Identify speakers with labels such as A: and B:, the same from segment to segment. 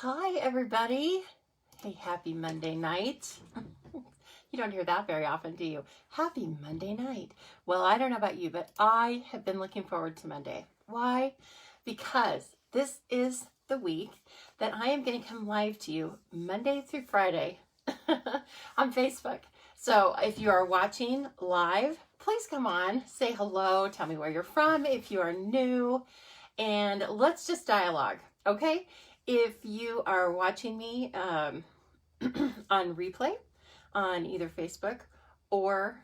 A: Hi, everybody. Hey, happy Monday night. You don't hear that very often, do you? Happy Monday night. Well, I don't know about you, but I have been looking forward to Monday. Why? Because this is the week that I am going to come live to you Monday through Friday on Facebook. So if you are watching live, please come on, say hello, tell me where you're from if you are new, and let's just dialogue, okay? If you are watching me on replay on either Facebook or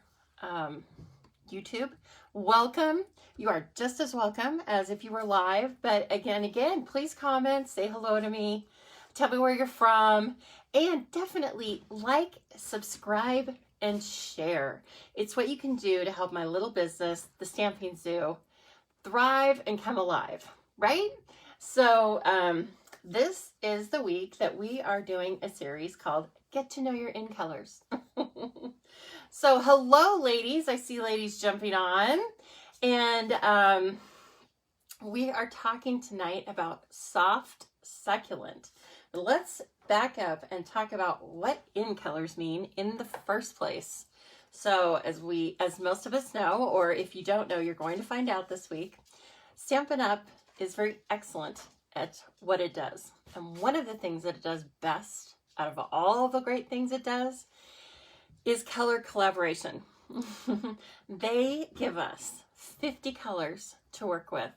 A: YouTube, welcome. You are just as welcome as if you were live. But again, please comment, say hello to me, tell me where you're from, and definitely like, subscribe, and share. It's what you can do to help my little business, the Stamping Zoo, thrive and come alive, right? So this is the week that we are doing a series called Get to Know Your In Colors. So hello, ladies. I see ladies jumping on. And we are talking tonight about soft succulent. Let's back up and talk about what in colors mean in the first place. So as most of us know, or if you don't know, you're going to find out this week, Stampin' Up! Is very excellent at what it does. And one of the things that it does best out of all the great things it does is color collaboration. They give us 50 colors to work with,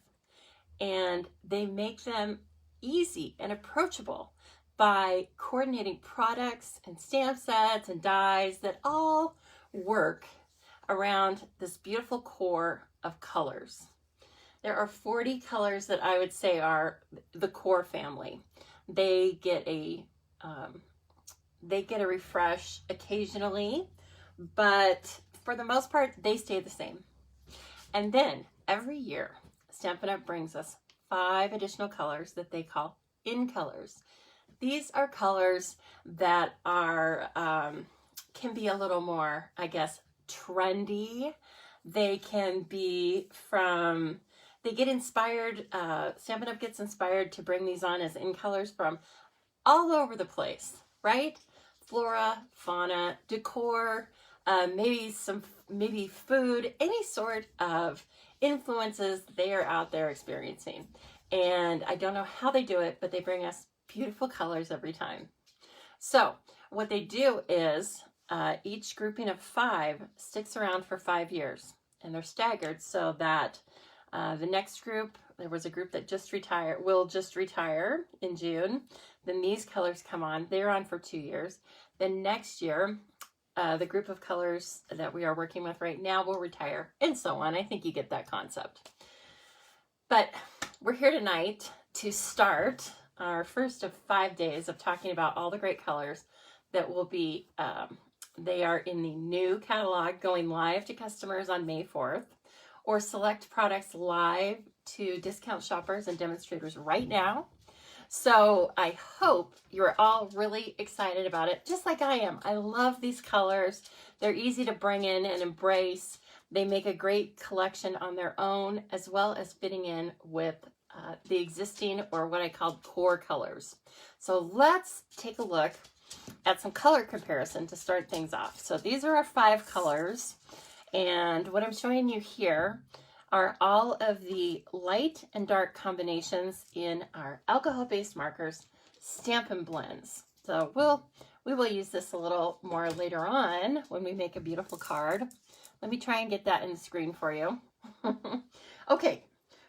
A: and they make them easy and approachable by coordinating products and stamp sets and dies that all work around this beautiful core of colors. There are 40 colors that I would say are the core family. They get a refresh occasionally, but for the most part, they stay the same. And then every year, Stampin' Up! Brings us 5 additional colors that they call in colors. These are colors that are can be a little more, I guess, trendy. They can be from, they get inspired, Stampin' Up! Gets inspired to bring these on as in colors from all over the place, right? Flora, fauna, decor, maybe food, any sort of influences they are out there experiencing. And I don't know how they do it, but they bring us beautiful colors every time. So what they do is each grouping of 5 sticks around for 5 years, and they're staggered so that the next group, there was a group that will just retire in June. Then these colors come on. They're on for 2 years. Then next year, the group of colors that we are working with right now will retire, and so on. I think you get that concept. But we're here tonight to start our first of 5 days of talking about all the great colors that will be, they are in the new catalog going live to customers on May 4th. Or select products live to discount shoppers and demonstrators right now. So I hope you're all really excited about it, just like I am. I love these colors. They're easy to bring in and embrace. They make a great collection on their own, as well as fitting in with the existing, or what I call core colors. So let's take a look at some color comparison to start things off. So these are our 5 colors. And what I'm showing you here are all of the light and dark combinations in our alcohol-based markers, Stampin' Blends. So we will use this a little more later on when we make a beautiful card. Let me try and get that in the screen for you. Okay,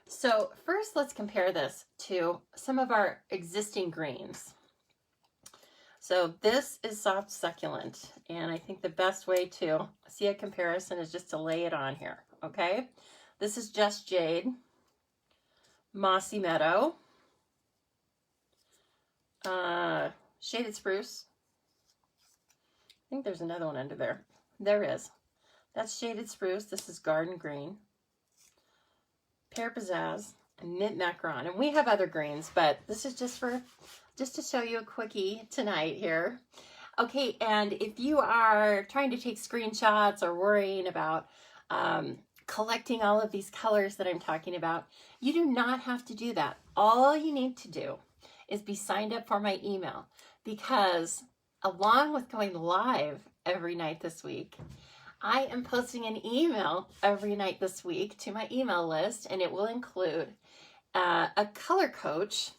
A: so first let's compare this to some of our existing greens. So this is soft succulent, and I think the best way to see a comparison is just to lay it on here, okay? This is Just Jade, Mossy Meadow, Shaded Spruce. I think there's another one under there. There is. That's Shaded Spruce. This is Garden Green, Pear Pizzazz, and Mint Macaron. And we have other greens, but this is just to show you a quickie tonight here. Okay, and if you are trying to take screenshots or worrying about collecting all of these colors that I'm talking about, you do not have to do that. All you need to do is be signed up for my email, because along with going live every night this week, I am posting an email every night this week to my email list, and it will include a color coach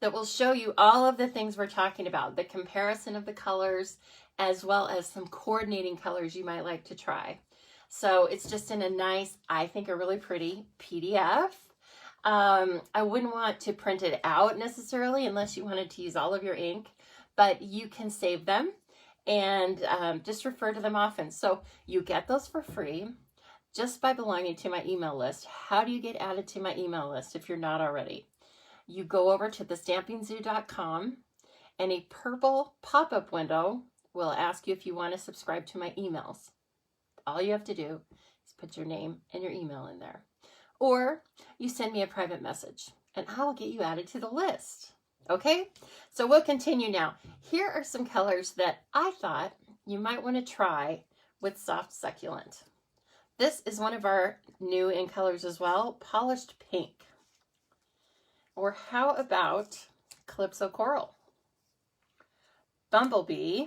A: that will show you all of the things we're talking about, the comparison of the colors, as well as some coordinating colors you might like to try. So it's just in a nice, I think a really pretty PDF. I wouldn't want to print it out necessarily unless you wanted to use all of your ink, but you can save them and just refer to them often. So you get those for free just by belonging to my email list. How do you get added to my email list if you're not already? You go over to thestampingsoo.com, and a purple pop-up window will ask you if you want to subscribe to my emails. All you have to do is put your name and your email in there. Or you send me a private message and I'll get you added to the list. Okay, so we'll continue now. Here are some colors that I thought you might want to try with Soft Succulent. This is one of our new in colors as well, Polished Pink. Or how about Calypso Coral, Bumblebee,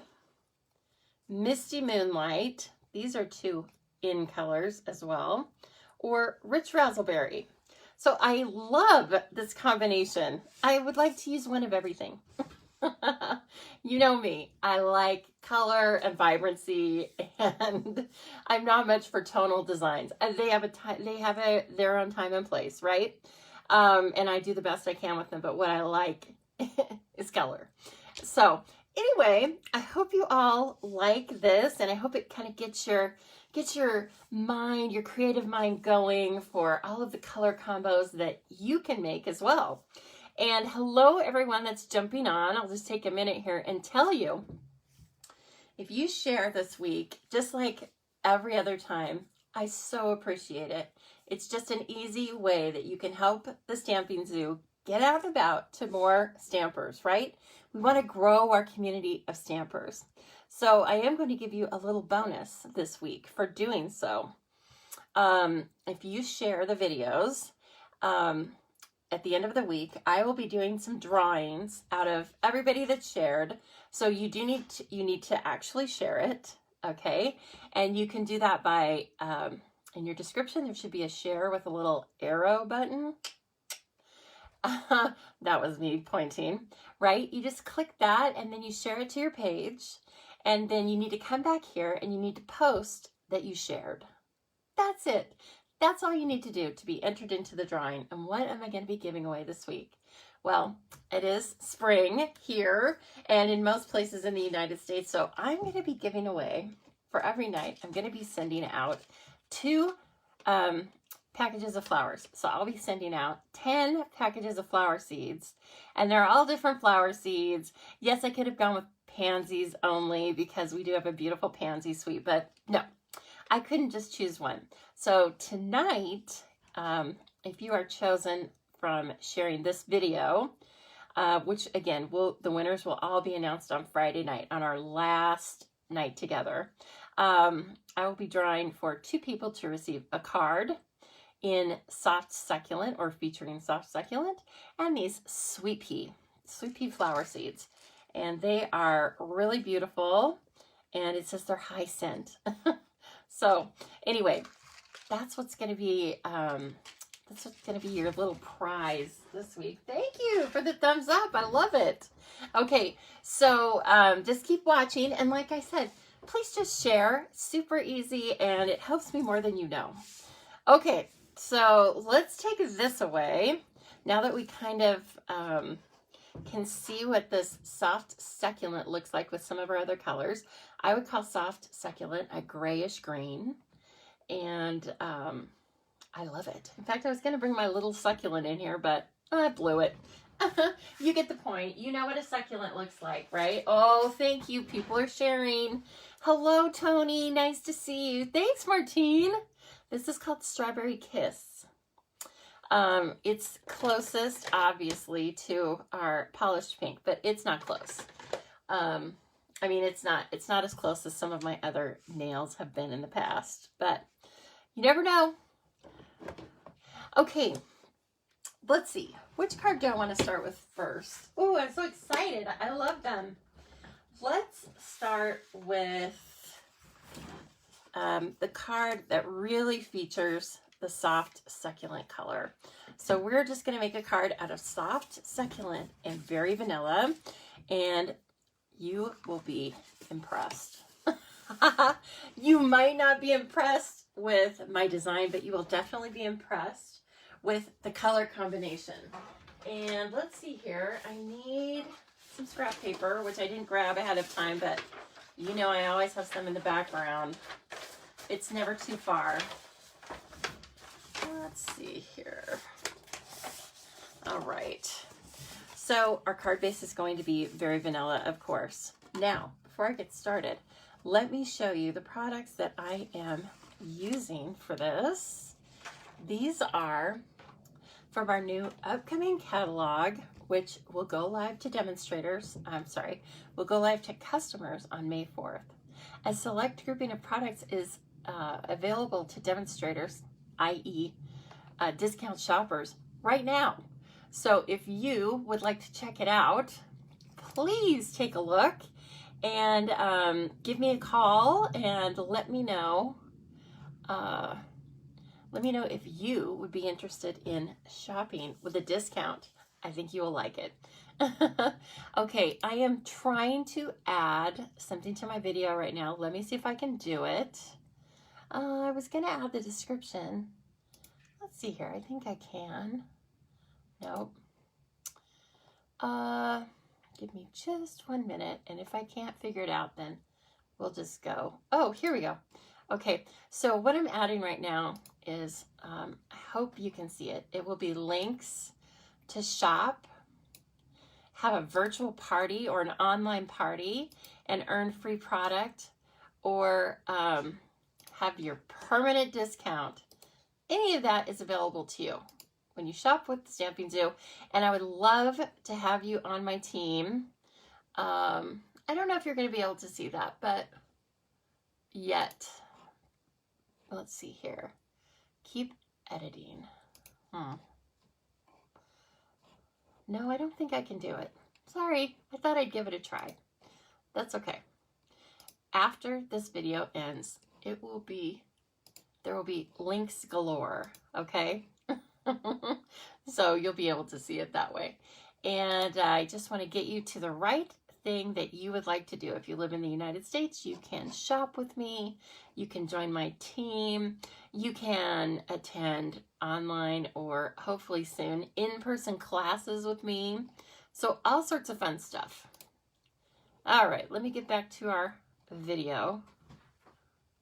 A: Misty Moonlight. These are two in colors as well. Or Rich Razzleberry. So I love this combination. I would like to use one of everything. You know me. I like color and vibrancy, and I'm not much for tonal designs. They have their own time and place, right? And I do the best I can with them, but what I like is color. So anyway, I hope you all like this, and I hope it kind of gets your mind, your creative mind going for all of the color combos that you can make as well. And hello everyone that's jumping on. I'll just take a minute here and tell you, if you share this week, just like every other time, I so appreciate it. It's just an easy way that you can help the Stamping Zoo get out and about to more stampers, right? We want to grow our community of stampers. So I am going to give you a little bonus this week for doing so. If you share the videos, at the end of the week, I will be doing some drawings out of everybody that's shared. So you need to actually share it, okay? And you can do that by, in your description, there should be a share with a little arrow button. That was me pointing, right? You just click that and then you share it to your page. And then you need to come back here and you need to post that you shared. That's it. That's all you need to do to be entered into the drawing. And what am I going to be giving away this week? Well, it is spring here and in most places in the United States. So I'm going to be giving away, for every night, I'm going to be sending out 2 packages of flowers. So I'll be sending out 10 packages of flower seeds. And they're all different flower seeds. Yes, I could have gone with pansies only because we do have a beautiful pansy suite, but no, I couldn't just choose one. So tonight, if you are chosen from sharing this video, which again, the winners will all be announced on Friday night, on our last night together, I will be drawing for 2 people to receive a card in Soft Succulent, or featuring Soft Succulent, and these sweet pea flower seeds. And they are really beautiful, and it says they're high scent. So anyway, that's what's going to be your little prize this week. Thank you for the thumbs up. I love it. Okay, so just keep watching, and like I said, please just share. Super easy, and it helps me more than you know. Okay, so let's take this away now that we kind of can see what this Soft Succulent looks like with some of our other colors. I would call Soft Succulent a grayish green, and I love it. In fact, I was going to bring my little succulent in here, but I blew it. You get the point. You know what a succulent looks like, right? Oh, thank you. People are sharing. Hello, Tony. Nice to see you. Thanks, Martine. This is called Strawberry Kiss. It's closest, obviously, to our Polished Pink, but it's not close. I mean, it's not as close as some of my other nails have been in the past, but you never know. Okay, let's see. which card do I want to start with first? Oh, I'm so excited. I love them. Let's start with the card that really features the soft succulent color. So we're just going to make a card out of soft succulent and very vanilla, and you will be impressed. You might not be impressed with my design, but you will definitely be impressed with the color combination. And let's see here. I need some scrap paper, which I didn't grab ahead of time, but you know I always have some in the background. It's never too far. Let's see here. All right. So our card base is going to be very vanilla, of course. Now, before I get started, let me show you the products that I am using for this. These are from our new upcoming catalog, which will go live to demonstrators. Will go live to customers on May 4th. A select grouping of products is available to demonstrators, i.e. Discount shoppers, right now. So if you would like to check it out, please take a look and give me a call and let me know. Let me know if you would be interested in shopping with a discount. I think you will like it. Okay, I am trying to add something to my video right now. Let me see if I can do it. I was going to add the description. Let's see here. I think I can. Nope. Give me just 1 minute, and if I can't figure it out, then we'll just go. Oh, here we go. Okay, so what I'm adding right now is, I hope you can see it. It will be links to shop, have a virtual party or an online party, and earn free product, or have your permanent discount. Any of that is available to you when you shop with Stamping Zoo, and I would love to have you on my team. I don't know if you're going to be able to see that, but yet. Let's see here. Keep editing. No, I don't think I can do it. Sorry, I thought I'd give it a try. That's okay. After this video ends, there will be links galore, okay? So you'll be able to see it that way. And I just want to get you to the right thing that you would like to do. If you live in the United States, you can shop with me. You can join my team. You can attend online or hopefully soon in-person classes with me. So all sorts of fun stuff. All right, let me get back to our video.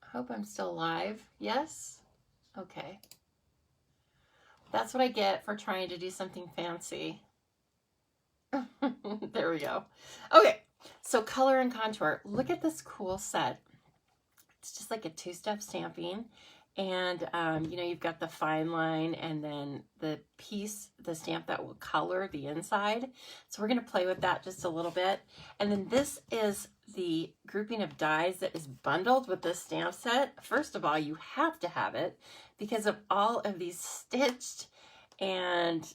A: I hope I'm still live. Yes? Okay. That's what I get for trying to do something fancy. There we go. Okay, so color and contour. Look at this cool set. It's just like a two-step stamping. And, you know, you've got the fine line and then the piece, the stamp that will color the inside. So we're going to play with that just a little bit. And then this is the grouping of dies that is bundled with this stamp set. First of all, you have to have it because of all of these stitched and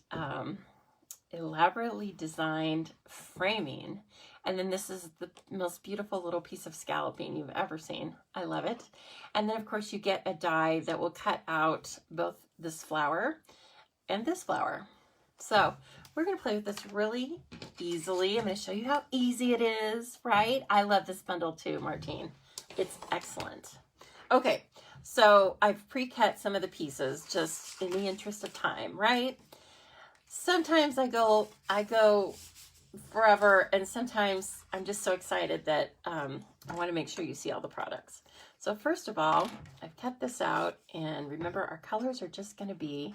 A: elaborately designed framing. And then this is the most beautiful little piece of scalloping you've ever seen. I love it. And then of course you get a die that will cut out both this flower and this flower. So we're going to play with this really easily. I'm going to show you how easy it is, right? I love this bundle too, Martine. It's excellent. Okay, so I've pre-cut some of the pieces just in the interest of time, right? Sometimes I go forever, and sometimes I'm just so excited that I want to make sure you see all the products. So first of all, I've cut this out, and remember our colors are just going to be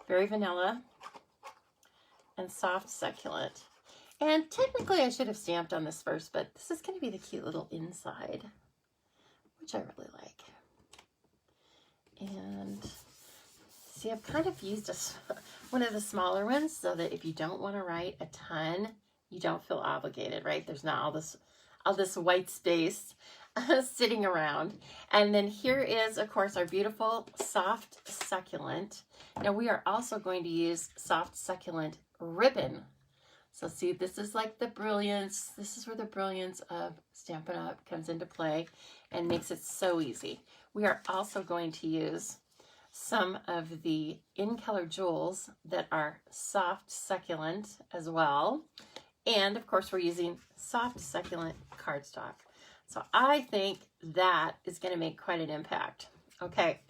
A: very vanilla and soft succulent. And technically I should have stamped on this first, but this is going to be the cute little inside, which I really like. And see, I've kind of used one of the smaller ones so that if you don't want to write a ton, you don't feel obligated, right? There's not all this all this white space sitting around. And then here is, of course, our beautiful soft succulent. Now we are also going to use soft succulent ribbon. So see, this is like the brilliance. This is where the brilliance of Stampin' Up! Comes into play and makes it so easy. We are also going to use some of the In Color jewels that are soft succulent as well. And of course, we're using soft succulent cardstock. So I think that is going to make quite an impact. Okay,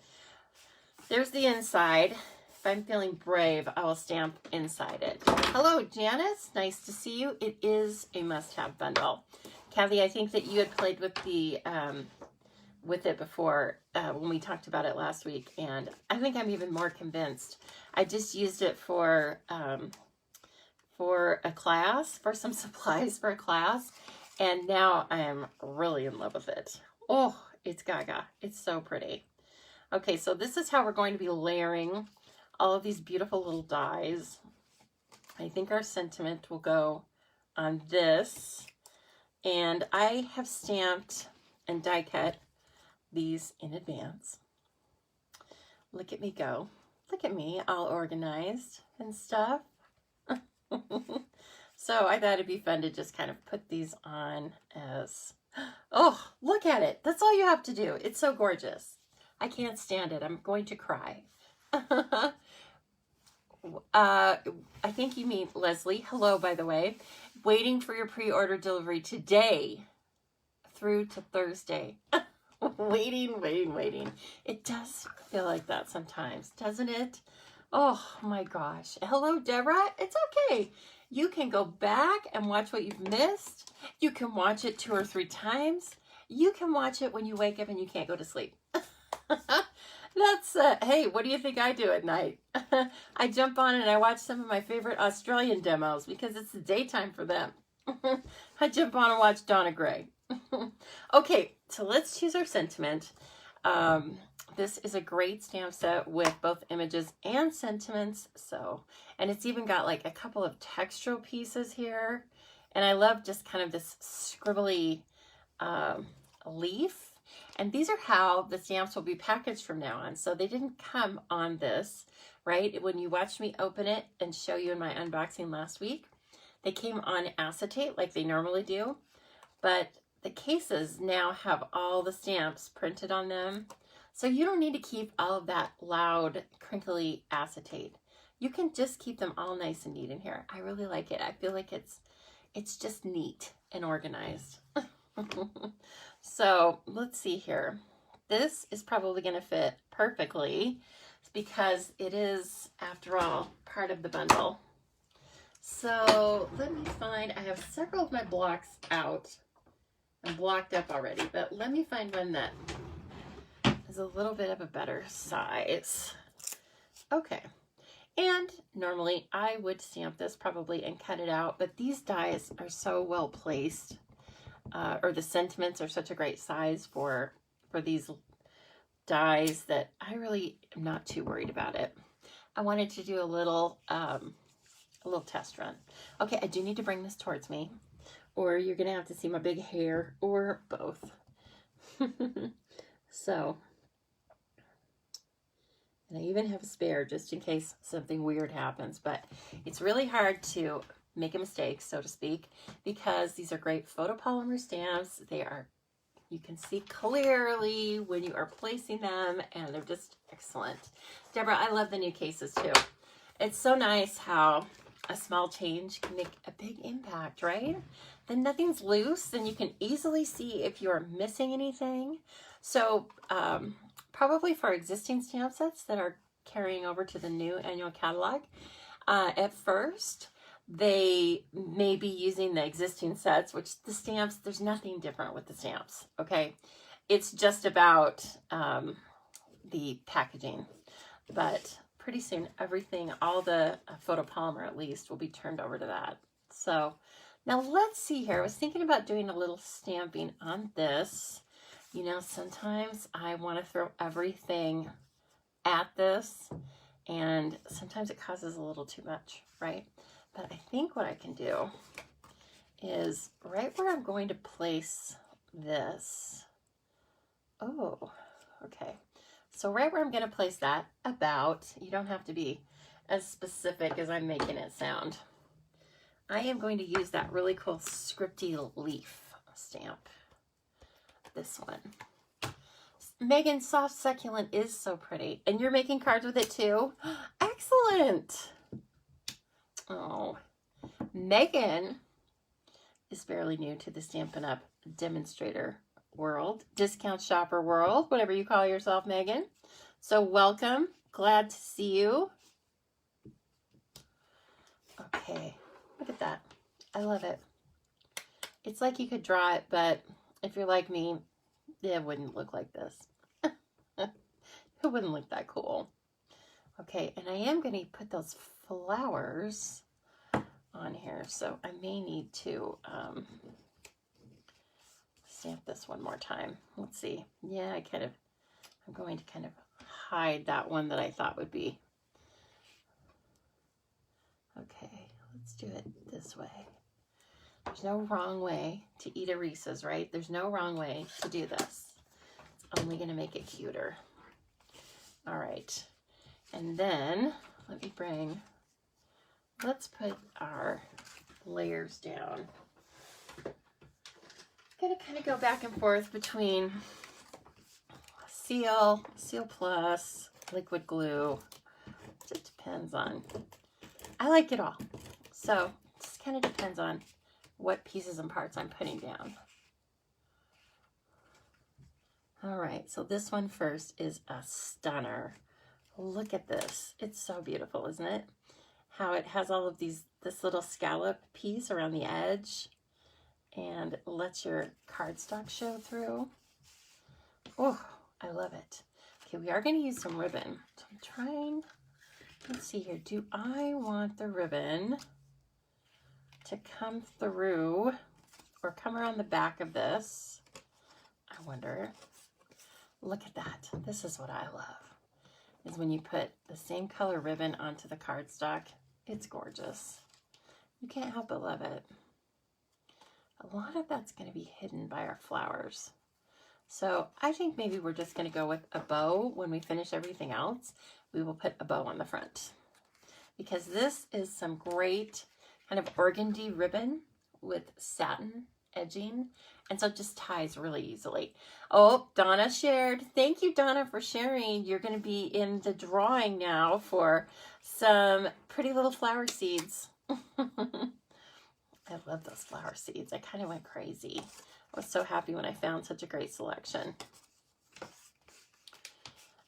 A: there's the inside. If I'm feeling brave, I will stamp inside it. Hello, Janice. Nice to see you. It is a must-have bundle. Kathy, I think that you had played with the with it before when we talked about it last week, and I think I'm even more convinced. I just used it for a class, for some supplies for a class, and now I am really in love with it. Oh, it's gaga. It's so pretty. Okay, so this is how we're going to be layering all of these beautiful little dies. I think our sentiment will go on this, and I have stamped and die cut these in advance. Look at me go. Look at me, all organized and stuff. So I thought it'd be fun to just kind of put these on as, oh, look at it. That's all you have to do. It's so gorgeous. I can't stand it. I'm going to cry. I think you mean Leslie. Hello, by the way. Waiting for your pre-order delivery today through to Thursday. Waiting. It does feel like that sometimes, doesn't it? Oh my gosh. Hello, Deborah. It's okay. You can go back and watch what you've missed. You can watch it 2 or 3 times. You can watch it when you wake up and you can't go to sleep. That's, hey, what do you think I do at night? I jump on and I watch some of my favorite Australian demos because it's the daytime for them. I jump on and watch Donna Gray. Okay, so let's choose our sentiment. This is a great stamp set with both images and sentiments. So, and it's even got like a couple of textural pieces here. And I love just kind of this scribbly leaf. And these are how the stamps will be packaged from now on. So they didn't come on this, right? When you watched me open it and show you in my unboxing last week, they came on acetate like they normally do. But the cases now have all the stamps printed on them. So you don't need to keep all of that loud, crinkly acetate. You can just keep them all nice and neat in here. I really like it. I feel like it's just neat and organized. So let's see here. This is probably going to fit perfectly because it is, after all, part of the bundle. So let me find, I have several of my blocks out and blocked up already, but let me find one that is a little bit of a better size. Okay. And normally I would stamp this probably and cut it out, but these dies are so well placed. Or the sentiments are such a great size for these dies that I really am not too worried about it. I wanted to do a little test run. Okay, I do need to bring this towards me, or you're gonna have to see my big hair, or both. So, and I even have a spare just in case something weird happens, but it's really hard to make a mistake, so to speak, because these are great photopolymer stamps. They are, you can see clearly when you are placing them, and they're just excellent. Deborah, I love the new cases too. It's so nice how a small change can make a big impact, right? Then nothing's loose, then you can easily see if you're missing anything. So probably for existing stamp sets that are carrying over to the new annual catalog, at first, they may be using the existing sets, which the stamps, there's nothing different with the stamps, okay? It's just about the packaging. But pretty soon, everything, all the photopolymer at least, will be turned over to that. So now let's see here. I was thinking about doing a little stamping on this. You know, sometimes I want to throw everything at this, and sometimes it causes a little too much, right? But I think what I can do is right where I'm going to place this. Oh, okay. So right where I'm going to place that, about, you don't have to be as specific as I'm making it sound. I am going to use that really cool scripty leaf stamp. This one. Megan, soft succulent is so pretty. And you're making cards with it too? Excellent. Oh, Megan is fairly new to the Stampin' Up! Demonstrator world, discount shopper world, whatever you call yourself, Megan. So welcome. Glad to see you. Okay, look at that. I love it. It's like you could draw it, but if you're like me, it wouldn't look like this. It wouldn't look that cool. Okay, and I am going to put those flowers on here, so I may need to stamp this one more time. Let's see. Yeah, I'm going to kind of hide that one that I thought would be. Okay, let's do it this way. There's no wrong way to eat a Reese's, right? There's no wrong way to do this. It's only going to make it cuter. All right. And then let's put our layers down. I'm going to kind of go back and forth between Seal Plus, liquid glue. It depends on, I like it all. So it just kind of depends on what pieces and parts I'm putting down. All right, so this one first is a stunner. Look at this. It's so beautiful, isn't it? How it has all of this little scallop piece around the edge and lets your cardstock show through. Oh, I love it. Okay, we are going to use some ribbon. So I'm trying, let's see here. Do I want the ribbon to come through or come around the back of this? I wonder. Look at that. This is what I love, is when you put the same color ribbon onto the cardstock. It's gorgeous. You can't help but love it. A lot of that's going to be hidden by our flowers. So I think maybe we're just going to go with a bow. When we finish everything else, we will put a bow on the front, because this is some great kind of organdy ribbon with satin edging, and so it just ties really easily. Oh, Donna shared. Thank you, Donna, for sharing. You're going to be in the drawing now for some pretty little flower seeds. I love those flower seeds. I kind of went crazy. I was so happy when I found such a great selection.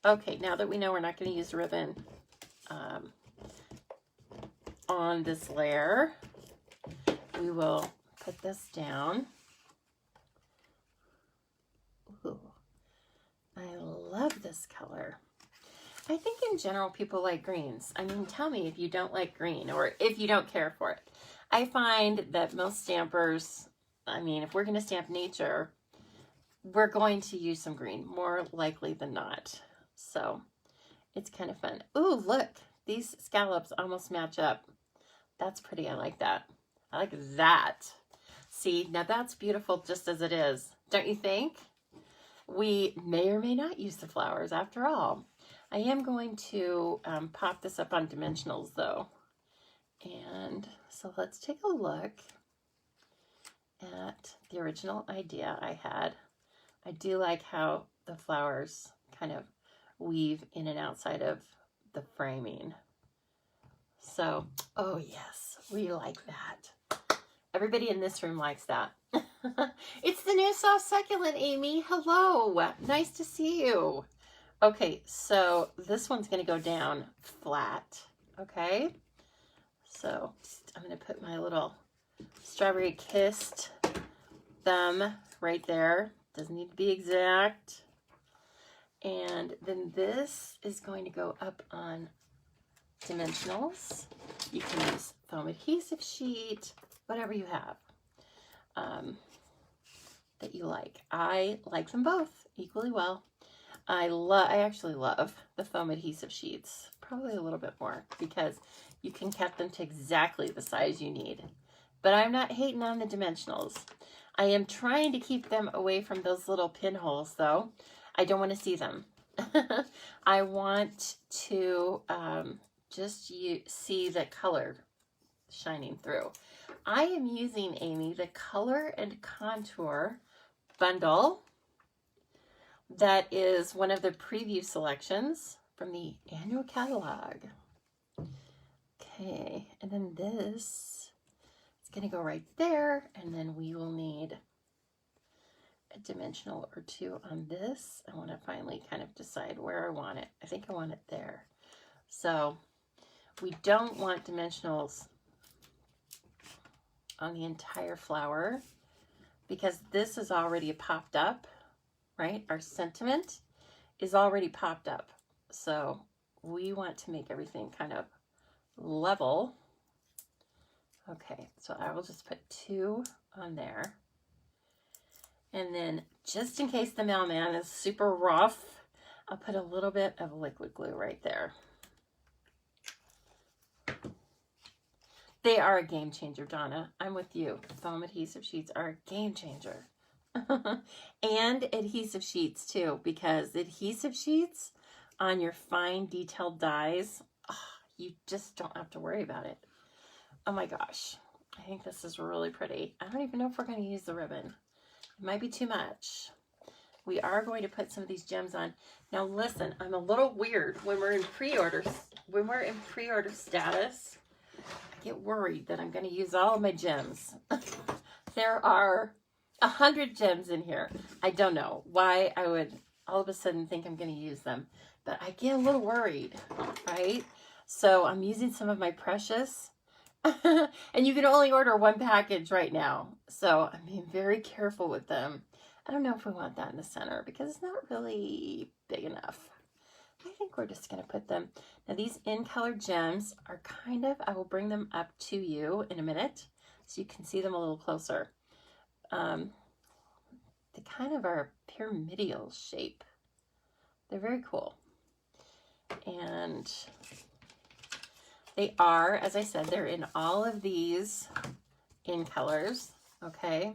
A: Okay, now that we know we're not going to use ribbon on this layer, we will put this down. Ooh, I love this color. I think in general people like greens. I mean, tell me if you don't like green or if you don't care for it. I find that most stampers, I mean, if we're going to stamp nature, we're going to use some green, more likely than not. So it's kind of fun. Ooh, look, these scallops almost match up. That's pretty. I like that. I like that. See, now that's beautiful just as it is, don't you think? We may or may not use the flowers after all. I am going to pop this up on dimensionals though. And so let's take a look at the original idea I had. I do like how the flowers kind of weave in and outside of the framing. So, oh yes, we like that. Everybody in this room likes that. It's the new soft succulent, Amy. Hello, nice to see you. Okay, so this one's gonna go down flat, okay? So I'm gonna put my little strawberry kissed thumb right there. Doesn't need to be exact. And then this is going to go up on dimensionals. You can use foam adhesive sheet, whatever you have that you like. I like them both equally well. I actually love the foam adhesive sheets, probably a little bit more, because you can cut them to exactly the size you need. but I'm not hating on the dimensionals. I am trying to keep them away from those little pinholes, though. I don't want to see them. I want to just see the color shining through. I am using, Amy, the Color and Contour bundle. That is one of the preview selections from the annual catalog. Okay, and then this is going to go right there, and then we will need a dimensional or two on this. I want to finally kind of decide where I want it. I think I want it there. So we don't want dimensionals on the entire flower because this is already popped up, right? Our sentiment is already popped up. So we want to make everything kind of level. Okay, so I will just put 2 on there. And then just in case the mailman is super rough, I'll put a little bit of liquid glue right there. They are a game changer, Donna. I'm with you. Foam adhesive sheets are a game changer. And adhesive sheets too, because adhesive sheets on your fine detailed dies, you just don't have to worry about it. Oh my gosh. I think this is really pretty. I don't even know if we're going to use the ribbon. It might be too much. We are going to put some of these gems on. Now listen, I'm a little weird when we're in pre-order. When we're in pre-order status, I get worried that I'm going to use all of my gems. There are 100 gems in here. I don't know why I would all of a sudden think I'm going to use them, but I get a little worried, right? So I'm using some of my precious, and you can only order 1 package right now. So I'm being very careful with them. I don't know if we want that in the center because it's not really big enough. I think we're just going to put them. Now these in color gems are kind of, I will bring them up to you in a minute so you can see them a little closer. They kind of are pyramidal shape. They're very cool. And they are, as I said, they're in all of these in colors. Okay.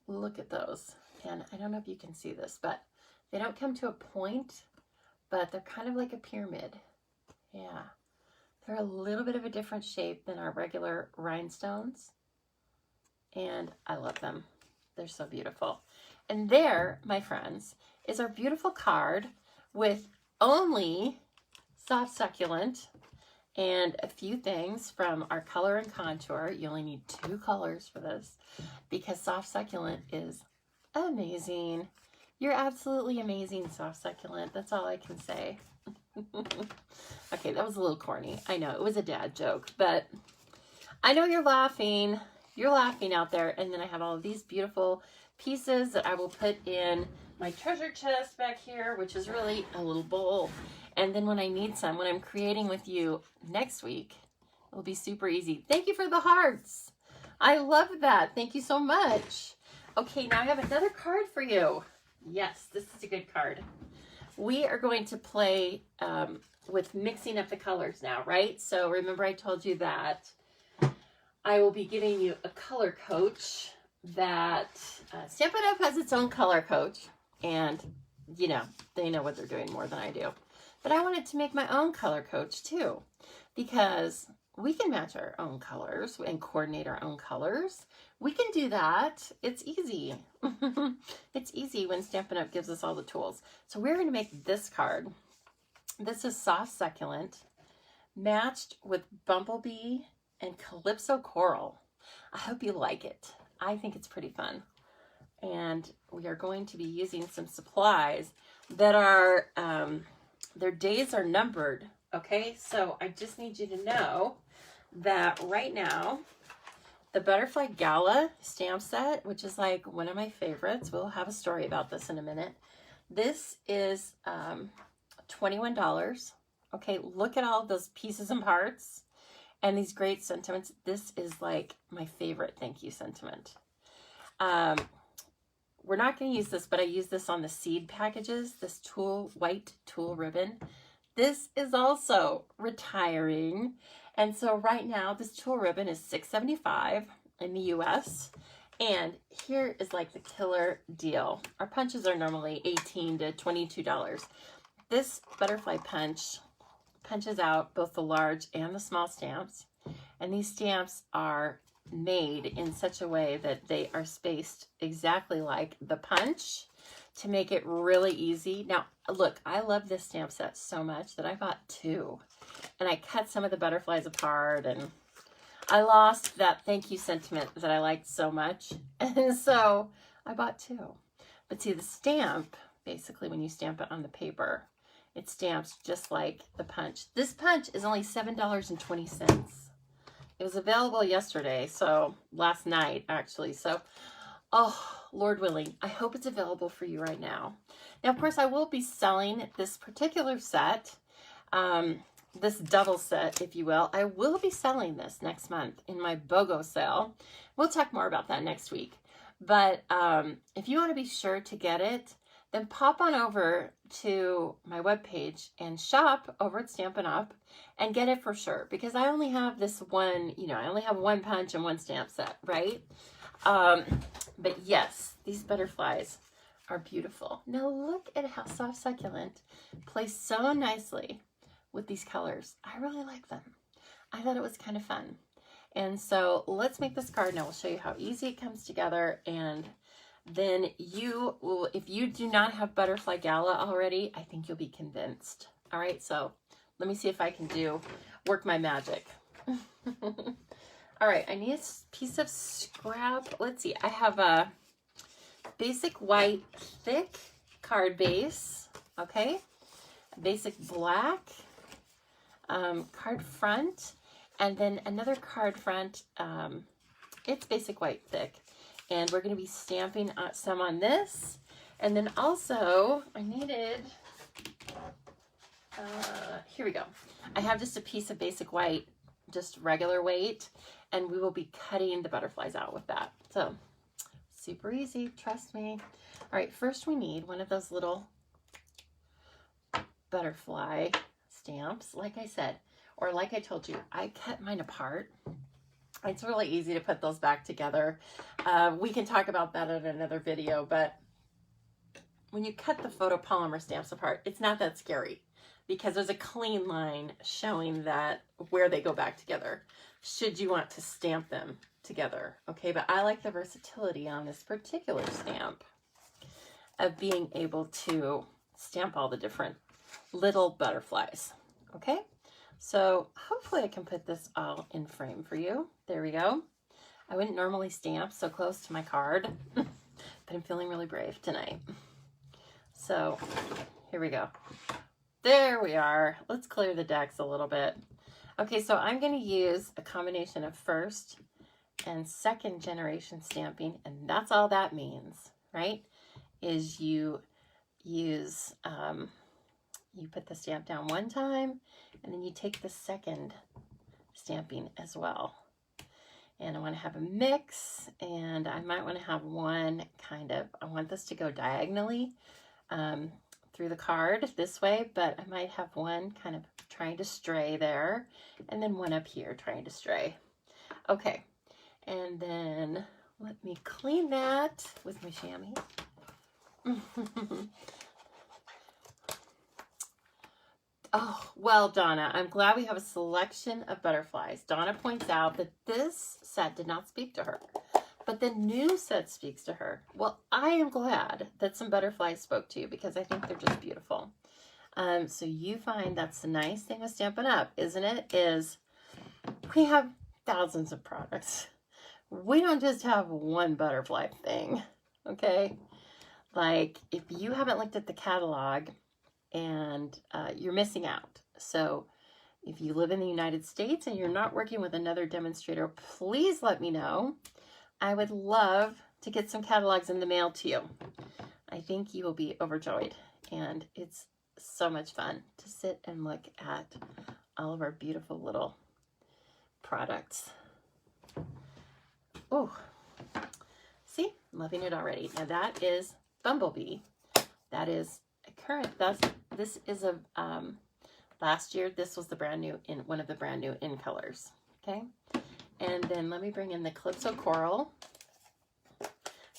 A: Look at those. And I don't know if you can see this, but they don't come to a point, but they're kind of like a pyramid. Yeah. They're a little bit of a different shape than our regular rhinestones. And I love them. They're so beautiful. And there, my friends, is our beautiful card with only soft succulent and a few things from our Color and Contour. You only need 2 colors for this because soft succulent is amazing. You're absolutely amazing, soft succulent. That's all I can say. Okay, that was a little corny. I know, it was a dad joke, but I know you're laughing. You're laughing out there. And then I have all of these beautiful pieces that I will put in my treasure chest back here, which is really a little bowl. And then when I need some, when I'm creating with you next week, it'll be super easy. Thank you for the hearts. I love that. Thank you so much. Okay, now I have another card for you. Yes, this is a good card. We are going to play with mixing up the colors now, right? So remember I told you that I will be giving you a color coach that Stampin' Up! Has its own color coach. And, you know, they know what they're doing more than I do. But I wanted to make my own color coach too, because we can match our own colors and coordinate our own colors. We can do that. It's easy. It's easy when Stampin' Up! Gives us all the tools. So we're going to make this card. This is Soft Succulent matched with Bumblebee and Calypso Coral. I hope you like it. I think it's pretty fun. And we are going to be using some supplies that are, their days are numbered. Okay, so I just need you to know that right now, the Butterfly Gala stamp set, which is like one of my favorites, we'll have a story about this in a minute. This is $21. Okay, look at all those pieces and parts and these great sentiments. This is like my favorite thank you sentiment. We're not going to use this, but I use this on the seed packages, this white tulle ribbon. This is also retiring. And so right now, this tulle ribbon is $6.75. in the US. And here is like the killer deal. Our punches are normally $18 to $22. This butterfly punch punches out both the large and the small stamps. And these stamps are made in such a way that they are spaced exactly like the punch to make it really easy. Now, look, I love this stamp set so much that I bought 2. And I cut some of the butterflies apart, and I lost that thank you sentiment that I liked so much. And so I bought 2. But see, the stamp, basically when you stamp it on the paper, it stamps just like the punch. This punch is only $7.20. It was available yesterday, so last night actually. So, oh, Lord willing, I hope it's available for you right now. Now, of course, I will be selling this particular set, this double set, if you will. I will be selling this next month in my BOGO sale. We'll talk more about that next week. But if you want to be sure to get it, then pop on over to my webpage and shop over at Stampin' Up! And get it for sure. Because I only have this one, I only have 1 punch and 1 stamp set, right? But yes, these butterflies are beautiful. Now look at how soft succulent plays so nicely with these colors. I really like them. I thought it was kind of fun. And so let's make this card now. We'll show you how easy it comes together, and then you will, if you do not have Butterfly Gala already, I think you'll be convinced. All right, so let me see if I can work my magic. All right, I need a piece of scrap. Let's see, I have a basic white thick card base, okay? A basic black card front, and then another card front. It's basic white thick. And we're going to be stamping some on this. And then also, I needed, here we go. I have just a piece of basic white, just regular weight, and we will be cutting the butterflies out with that. So, super easy, trust me. All right, first we need one of those little butterfly stamps. Like I said, or like I told you, I cut mine apart. It's really easy to put those back together. We can talk about that in another video, but when you cut the photopolymer stamps apart, it's not that scary because there's a clean line showing that where they go back together, should you want to stamp them together, okay? But I like the versatility on this particular stamp of being able to stamp all the different little butterflies, okay? So hopefully I can put this all in frame for you. There we go. I wouldn't normally stamp so close to my card, but I'm feeling really brave tonight. So here we go. There we are. Let's clear the decks a little bit. Okay, so I'm going to use a combination of first and second generation stamping, and that's all that means, right? Is you use, you put the stamp down one time, and then you take the second stamping as well. And I want to have a mix, and I might want to have one I want this to go diagonally through the card this way, but I might have one kind of trying to stray there, and then one up here trying to stray. Okay, and then let me clean that with my chamois. Oh, well, Donna, I'm glad we have a selection of butterflies. Donna points out that this set did not speak to her, but the new set speaks to her. Well, I am glad that some butterflies spoke to you because I think they're just beautiful. So you find that's the nice thing with Stampin' Up, isn't it? Is we have thousands of products. We don't just have one butterfly thing, okay? Like, if you haven't looked at the catalog, and you're missing out. So if you live in the United States and you're not working with another demonstrator, please let me know. I would love to get some catalogs in the mail to you. I think you will be overjoyed, and it's so much fun to sit and look at all of our beautiful little products. Oh, see, I'm loving it already. Now that is Bumblebee. That is current. This is a last year. This was the brand new one of the brand new in colors. Okay, And then let me bring in the Calypso Coral.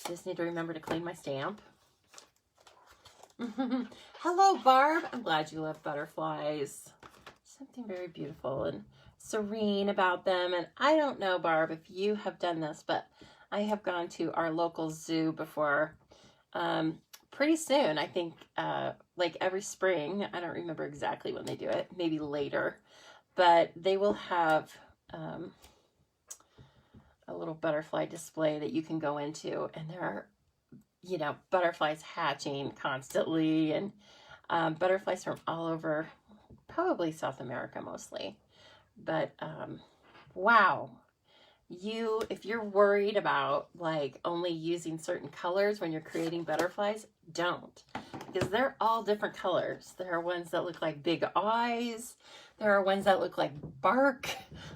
A: Just need to remember to clean my stamp. Hello, Barb. I'm glad you love butterflies. Something very beautiful and serene about them. And I don't know, Barb, if you have done this, but I have gone to our local zoo before. Pretty soon, I think, like every spring. I don't remember exactly when they do it, maybe later, but they will have a little butterfly display that you can go into, and there are, you know, butterflies hatching constantly, and butterflies from all over, probably South America mostly. But wow, if you're worried about like only using certain colors when you're creating butterflies, don't, because they're all different colors. There are ones that look like big eyes. There are ones that look like bark.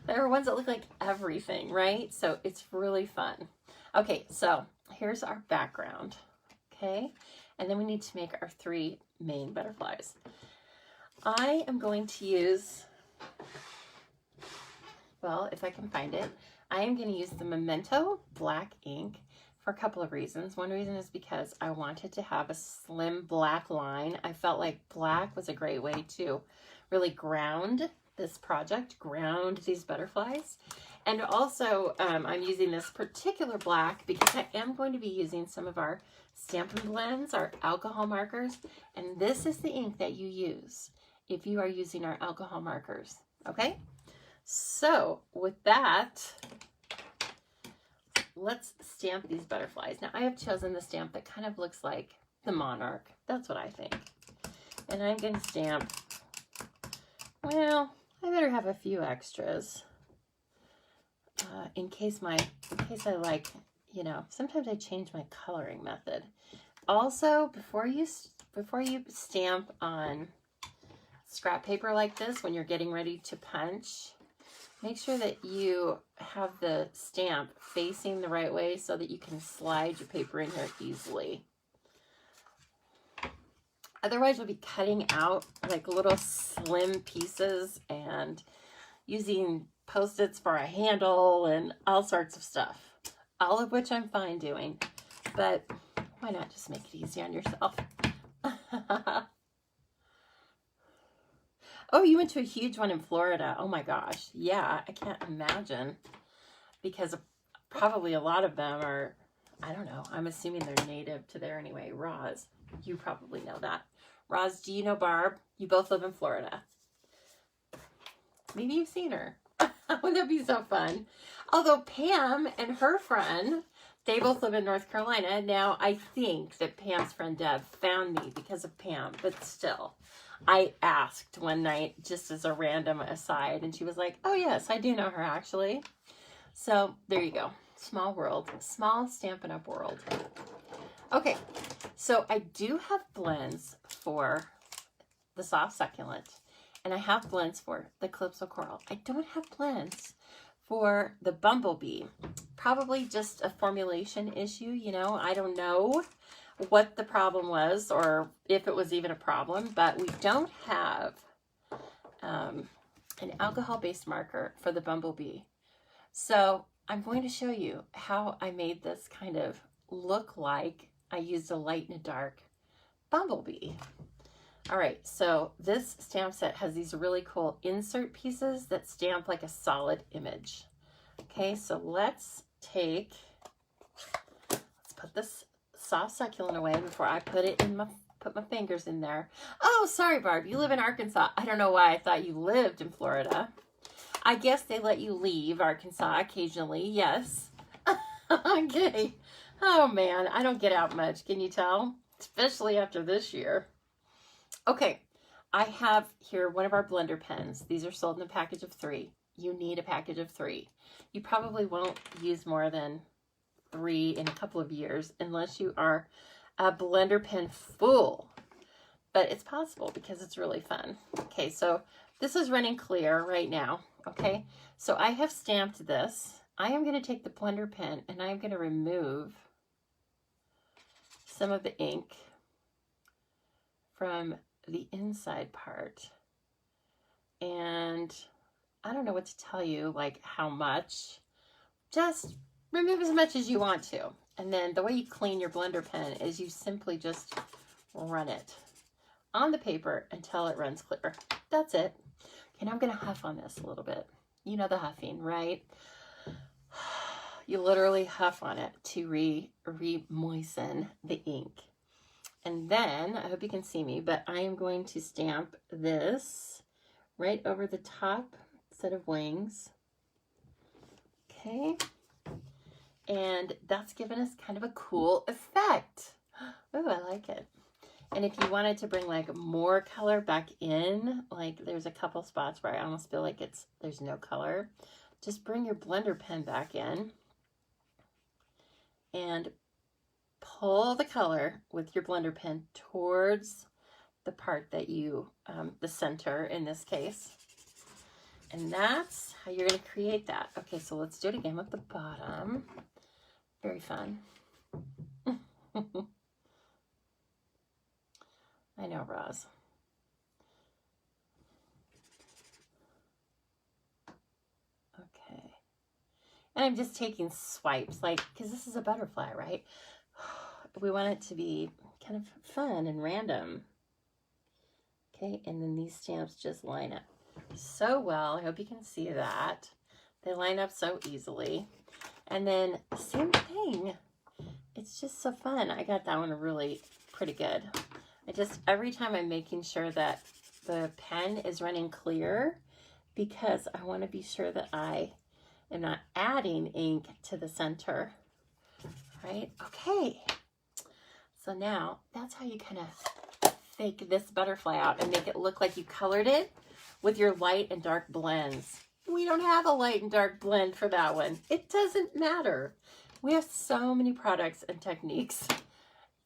A: There are ones that look like everything, right? So it's really fun. Okay, so here's our background, okay? And then we need to make our 3 main butterflies. I am going to use, well, if I can find it, I am going to use the Memento black ink for a couple of reasons. One reason is because I wanted to have a slim black line. I felt like black was a great way to really ground this project, ground these butterflies. And also, I'm using this particular black because I am going to be using some of our Stampin' Blends, our alcohol markers, and this is the ink that you use if you are using our alcohol markers, okay? So with that, let's stamp these butterflies. Now I have chosen the stamp that kind of looks like the monarch. That's what I think. And I'm going to stamp, well, I better have a few extras in case I like, you know, sometimes I change my coloring method. Also, before you stamp on scrap paper like this, when you're getting ready to punch, make sure that you have the stamp facing the right way so that you can slide your paper in here easily. Otherwise, you'll be cutting out like little slim pieces and using Post-its for a handle and all sorts of stuff. All of which I'm fine doing, but why not just make it easy on yourself? Oh, you went to a huge one in Florida. Oh my gosh. Yeah, I can't imagine, because probably a lot of them are, I don't know, I'm assuming they're native to there anyway. Roz, you probably know that. Roz, do you know Barb? You both live in Florida. Maybe you've seen her. Wouldn't that be so fun? Although Pam and her friend, they both live in North Carolina. Now, I think that Pam's friend Deb found me because of Pam, but still, I asked one night just as a random aside, and she was like, oh yes, I do know her actually. So there you go. Small world, small Stampin' Up! World. Okay, so I do have blends for the soft succulent, and I have blends for the Calypso Coral. I don't have blends for the Bumblebee. Probably just a formulation issue, you know. I don't know what the problem was or if it was even a problem, but we don't have an alcohol-based marker for the Bumblebee. So I'm going to show you how I made this kind of look like I used a light and a dark Bumblebee. All right, so this stamp set has these really cool insert pieces that stamp like a solid image. Okay, so let's put this soft succulent away before I put my fingers in there. Oh, sorry, Barb, you live in Arkansas. I don't know why I thought you lived in Florida. I guess they let you leave Arkansas occasionally, yes. Okay. Oh man, I don't get out much, can you tell? Especially after this year. Okay, I have here one of our blender pens. These are sold in a package of 3. You need a package of 3. You probably won't use more than 3 in a couple of years unless you are a blender pen fool. But it's possible because it's really fun. Okay, so this is running clear right now. Okay, so I have stamped this. I am going to take the blender pen and I'm going to remove some of the ink from the inside part. And I don't know what to tell you, like how much. just remove as much as you want to. And then the way you clean your blender pen is you simply just run it on the paper until it runs clear. That's it. Okay, now I'm gonna huff on this a little bit. You know the huffing, right? You literally huff on it to re-moisten the ink. And then, I hope you can see me, but I am going to stamp this right over the top set of wings. Okay. And that's given us kind of a cool effect. Oh, I like it. And if you wanted to bring like more color back in, like there's a couple spots where I almost feel like there's no color, just bring your blender pen back in and pull the color with your blender pen towards the part that you, the center in this case. And that's how you're going to create that. Okay, so let's do it again with the bottom. Very fun. I know, Roz. Okay. And I'm just taking swipes, like, because this is a butterfly, right? We want it to be kind of fun and random. Okay, and then these stamps just line up so well. I hope you can see that. They line up so easily. And then same thing. It's just so fun. I got that one really pretty good. Every time I'm making sure that the pen is running clear because I want to be sure that I am not adding ink to the center, right? Okay. So now that's how you kind of fake this butterfly out and make it look like you colored it with your light and dark blends. We don't have a light and dark blend for that one. It doesn't matter. We have so many products and techniques.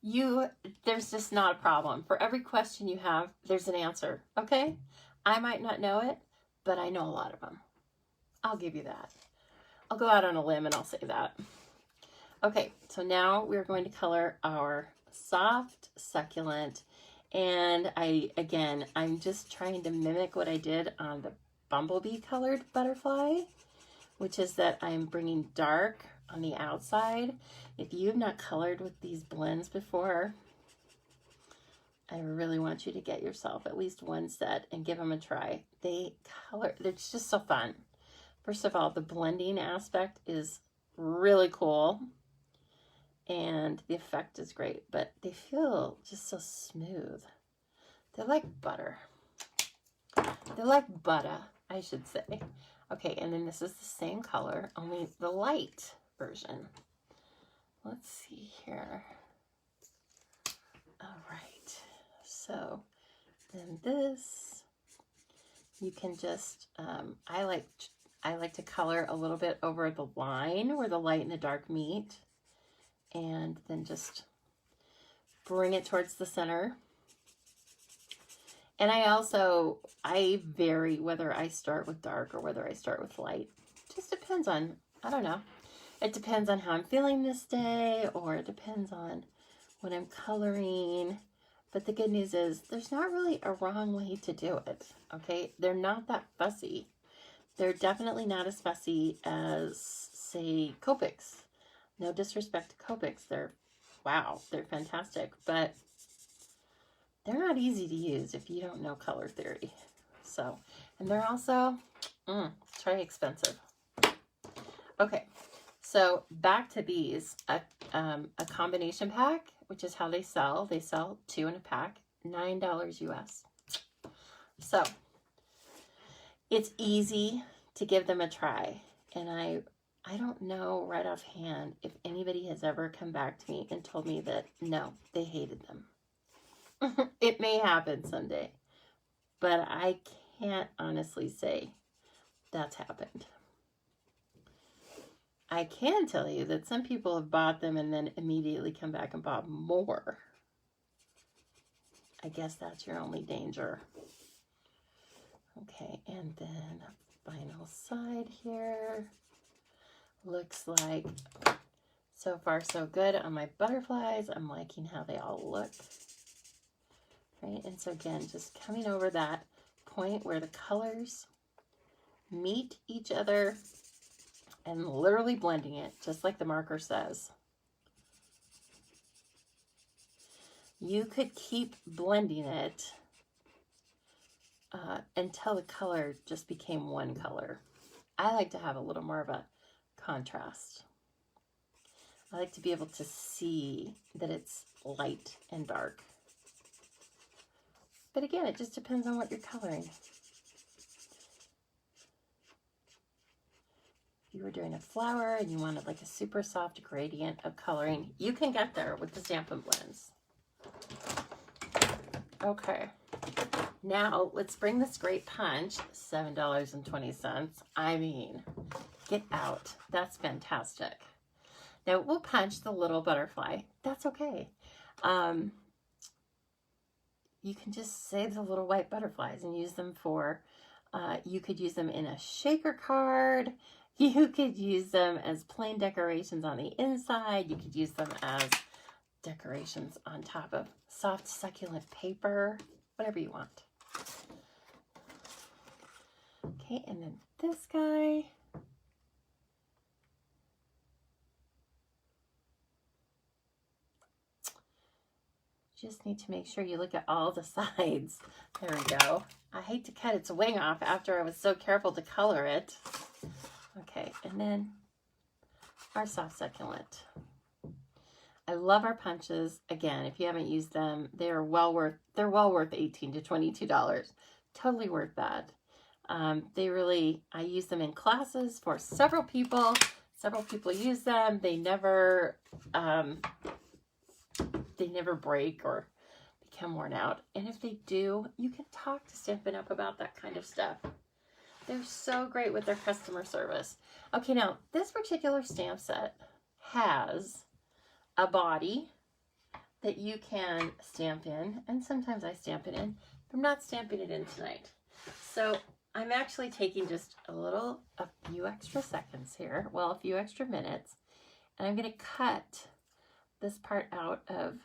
A: There's just not a problem. For every question you have, there's an answer, okay? I might not know it, but I know a lot of them. I'll give you that. I'll go out on a limb and I'll say that. Okay, so now we're going to color our soft succulent. And I'm just trying to mimic what I did on the bumblebee colored butterfly, which is that I'm bringing dark on the outside. If you've not colored with these blends before, I really want you to get yourself at least one set and give them a try. They're just so fun. First of all, the blending aspect is really cool and the effect is great, but they feel just so smooth. They're like butter. They're like butter, I should say. Okay, and then this is the same color, only the light version. Let's see here. All right, so then this, you can just, I like to color a little bit over the line where the light and the dark meet, and then just bring it towards the center. And I vary whether I start with dark or whether I start with light. Just depends on, I don't know. It depends on how I'm feeling this day, or it depends on what I'm coloring. But the good news is there's not really a wrong way to do it, okay? They're not that fussy. They're definitely not as fussy as, say, Copics. No disrespect to Copics. Wow, they're fantastic. But they're not easy to use if you don't know color theory. So, and they're also, very expensive. Okay, so back to these. A combination pack, which is how they sell. They sell 2 in a pack, $9 US. So, it's easy to give them a try. And I don't know right offhand if anybody has ever come back to me and told me that, no, they hated them. It may happen someday, but I can't honestly say that's happened. I can tell you that some people have bought them and then immediately come back and bought more. I guess that's your only danger. Okay, and then final side here. Looks like so far so good on my butterflies. I'm liking how they all look. Right, and so again, just coming over that point where the colors meet each other and literally blending it, just like the marker says. You could keep blending it until the color just became one color. I like to have a little more of a contrast. I like to be able to see that it's light and dark. But again, it just depends on what you're coloring. If you were doing a flower and you wanted like a super soft gradient of coloring, you can get there with the Stampin' Blends. Okay, now let's bring this great punch, $7.20. I mean, get out. That's fantastic. Now we'll punch the little butterfly. That's okay. You can just save the little white butterflies and use them for, you could use them in a shaker card. You could use them as plain decorations on the inside. You could use them as decorations on top of soft, succulent paper, whatever you want. Okay, and then this guy. Just need to make sure you look at all the sides. There we go. I hate to cut its wing off after I was so careful to color it. Okay, and then our soft succulent. I love our punches. Again, if you haven't used them, they're well worth $18 to $22. Totally worth that. They really, I use them in classes for several people. Several people use them. They never break or become worn out. And if they do, you can talk to Stampin' Up! About that kind of stuff. They're so great with their customer service. Okay, now this particular stamp set has a body that you can stamp in, and sometimes I stamp it in. I'm not stamping it in tonight. So I'm actually taking just a few extra seconds here, well, a few extra minutes, and I'm going to cut this part out of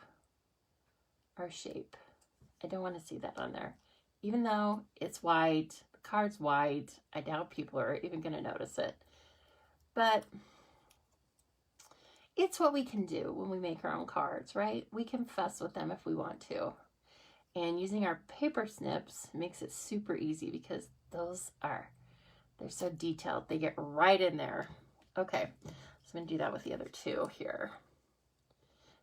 A: our shape. I don't want to see that on there. Even though it's white, the card's white, I doubt people are even going to notice it. But it's what we can do when we make our own cards, right? We can fuss with them if we want to. And using our paper snips makes it super easy because they're so detailed. They get right in there. Okay, so I'm going to do that with the other two here.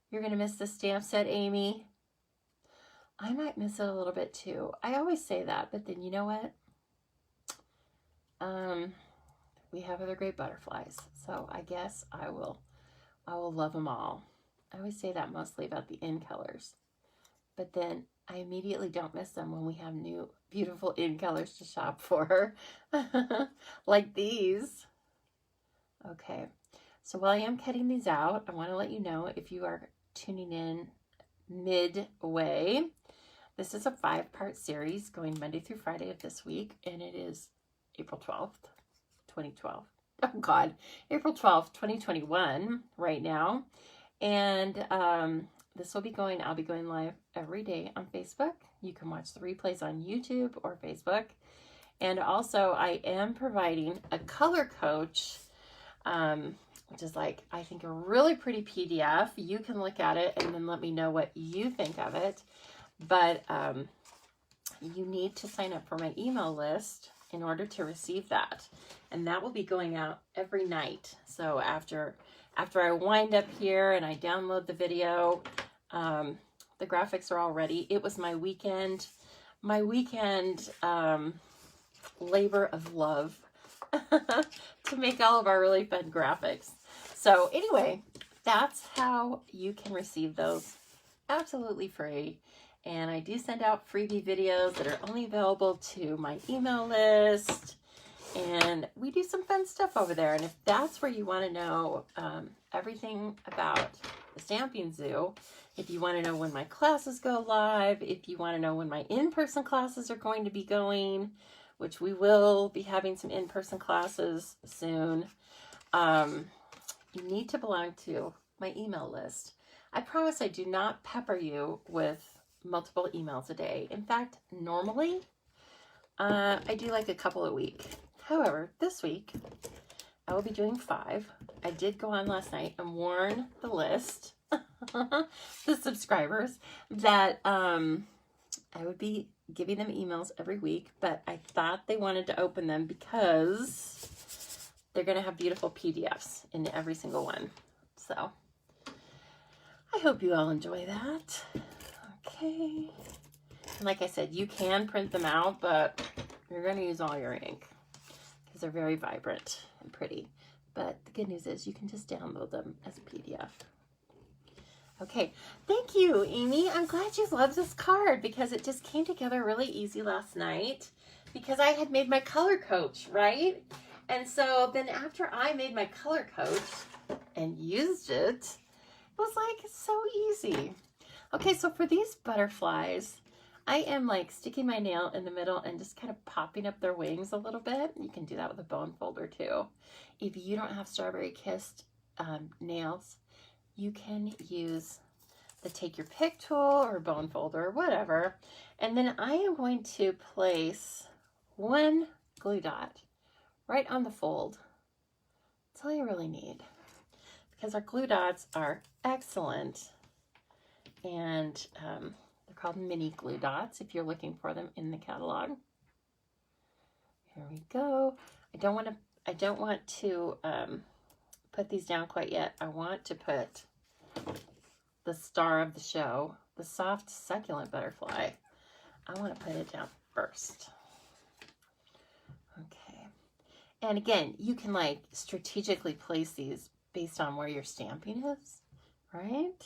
A: You're going to miss the stamp set, Amy. I might miss it a little bit too. I always say that, but then you know what? We have other great butterflies, so I guess I will love them all. I always say that mostly about the in colors, but then I immediately don't miss them when we have new beautiful in colors to shop for, like these. Okay, so while I am cutting these out, I want to let you know, if you are tuning in midway, this is a 5-part series going Monday through Friday of this week, and it is April 12th, 2012. Oh God, April 12th, 2021 right now. And this will be going, I'll be going live every day on Facebook. You can watch the replays on YouTube or Facebook. And also I am providing a color coach, which is like, I think, a really pretty PDF. You can look at it and then let me know what you think of it. But you need to sign up for my email list in order to receive that. And that will be going out every night. So after I wind up here and I download the video, the graphics are all ready. It was my weekend labor of love to make all of our really fun graphics. So anyway, that's how you can receive those absolutely free. And I do send out freebie videos that are only available to my email list. And we do some fun stuff over there. And if that's where you want to know everything about the Stamping Zoo, if you want to know when my classes go live, if you want to know when my in-person classes are going to be going, which we will be having some in-person classes soon, you need to belong to my email list. I promise I do not pepper you with multiple emails a day. In fact, normally I do like a couple a week. However, this week I will be doing 5. I did go on last night and warn the list, the subscribers, that I would be giving them emails every week, but I thought they wanted to open them because they're going to have beautiful PDFs in every single one. So I hope you all enjoy that. Okay. And like I said, you can print them out, but you're going to use all your ink because they're very vibrant and pretty. But the good news is you can just download them as a PDF. Okay, thank you, Amy. I'm glad you love this card because it just came together really easy last night because I had made my color coach, right? And so then after I made my color coach and used it, it was like so easy. Okay, so for these butterflies, I am like sticking my nail in the middle and just kind of popping up their wings a little bit. You can do that with a bone folder too. If you don't have strawberry kissed nails, you can use the take your pick tool or bone folder or whatever. And then I am going to place one glue dot right on the fold. That's all you really need because our glue dots are excellent. And they're called mini glue dots if you're looking for them in the catalog. Here we go. I don't want to put these down quite yet. I want to put the star of the show, the soft succulent butterfly. I want to put it down first. Okay. And again, you can like strategically place these based on where your stamping is, right?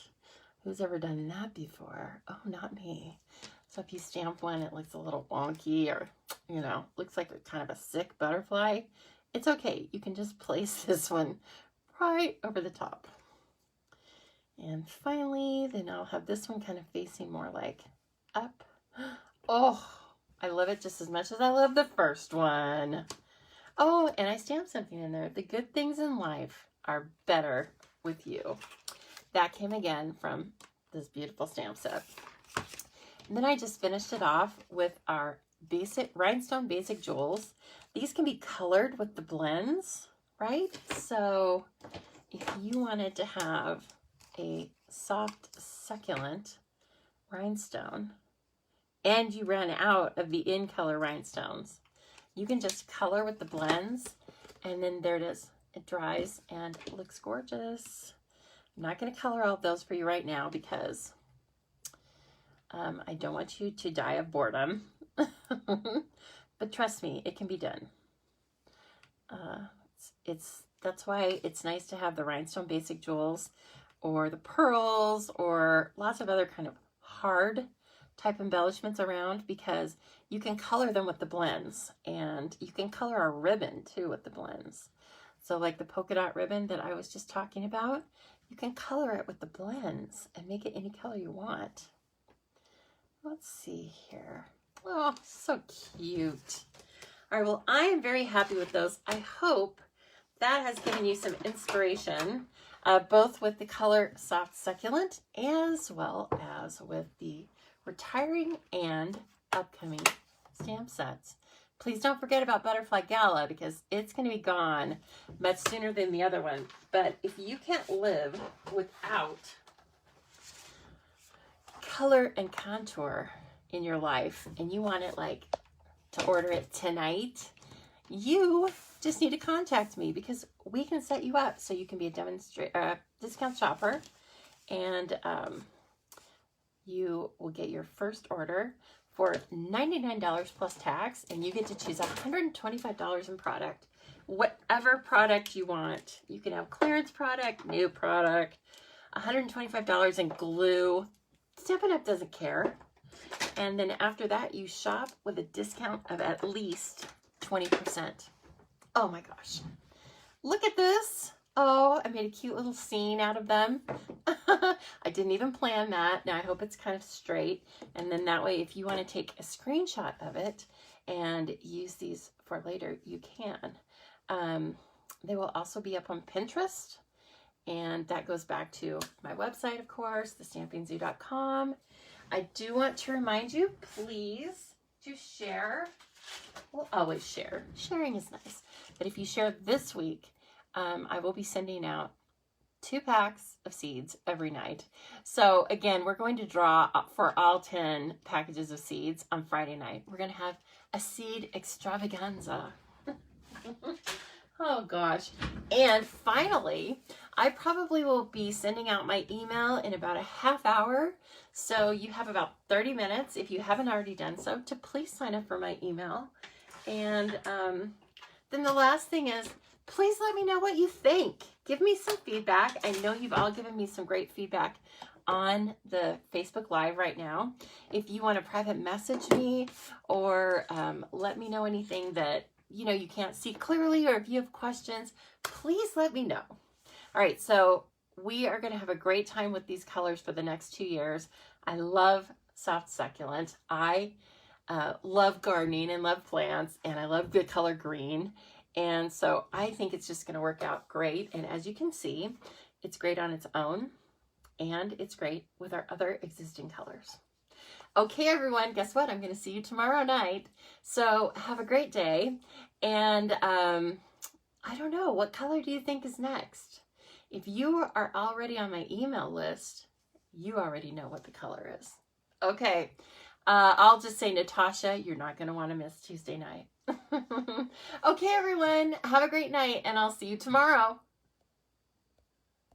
A: Who's ever done that before? Oh, not me. So if you stamp one, it looks a little wonky or, you know, looks like a kind of a sick butterfly. It's okay. You can just place this one right over the top. And finally, then I'll have this one kind of facing more like up. Oh, I love it just as much as I love the first one. Oh, and I stamped something in there. The good things in life are better with you. That came again from this beautiful stamp set. And then I just finished it off with our basic rhinestone basic jewels. These can be colored with the blends, right? So if you wanted to have a soft succulent rhinestone and you ran out of the in color rhinestones, you can just color with the blends and then there it is. It dries and looks gorgeous. I'm not going to color all of those for you right now because I don't want you to die of boredom. But trust me, it can be done. That's why it's nice to have the rhinestone basic jewels or the pearls or lots of other kind of hard type embellishments around because you can color them with the blends and you can color our ribbon too with the blends. So like the polka dot ribbon that I was just talking about, you can color it with the blends and make it any color you want. Let's see here. Oh, so cute. All right, well, I am very happy with those. I hope that has given you some inspiration, both with the color Soft Succulent as well as with the retiring and upcoming stamp sets. Please don't forget about Butterfly Gala because it's going to be gone much sooner than the other one. But if you can't live without color and contour in your life and you want it like to order it tonight, you just need to contact me because we can set you up so you can be a discount shopper and you will get your first order for $99 plus tax, and you get to choose $125 in product. Whatever product you want. You can have clearance product, new product, $125 in glue. Stampin' Up! Doesn't care. And then after that, you shop with a discount of at least 20%. Oh my gosh. Look at this. Oh, I made a cute little scene out of them. I didn't even plan that. Now I hope it's kind of straight. And then that way, if you want to take a screenshot of it and use these for later, you can. They will also be up on Pinterest. And that goes back to my website, of course, thestampingzoo.com. I do want to remind you, please, to share. We'll always share. Sharing is nice. But if you share this week, I will be sending out 2 packs of seeds every night. So again, we're going to draw for all 10 packages of seeds on Friday night. We're going to have a seed extravaganza. Oh gosh. And finally, I probably will be sending out my email in about a half hour. So you have about 30 minutes, if you haven't already done so, to please sign up for my email. And then the last thing is, please let me know what you think. Give me some feedback. I know you've all given me some great feedback on the Facebook Live right now. If you want to private message me or let me know anything that you can't see clearly, or if you have questions, please let me know. All right, so we are going to have a great time with these colors for the next 2 years. I love soft succulent. I love gardening and love plants, and I love the color green. And so I think it's just going to work out great. And as you can see, it's great on its own, and it's great with our other existing colors. Okay, everyone, guess what? I'm going to see you tomorrow night. So have a great day. And I don't know, what color do you think is next? If you are already on my email list, you already know what the color is. Okay, I'll just say, Natasha, you're not going to want to miss Tuesday night. Okay, everyone, have a great night, and I'll see you tomorrow.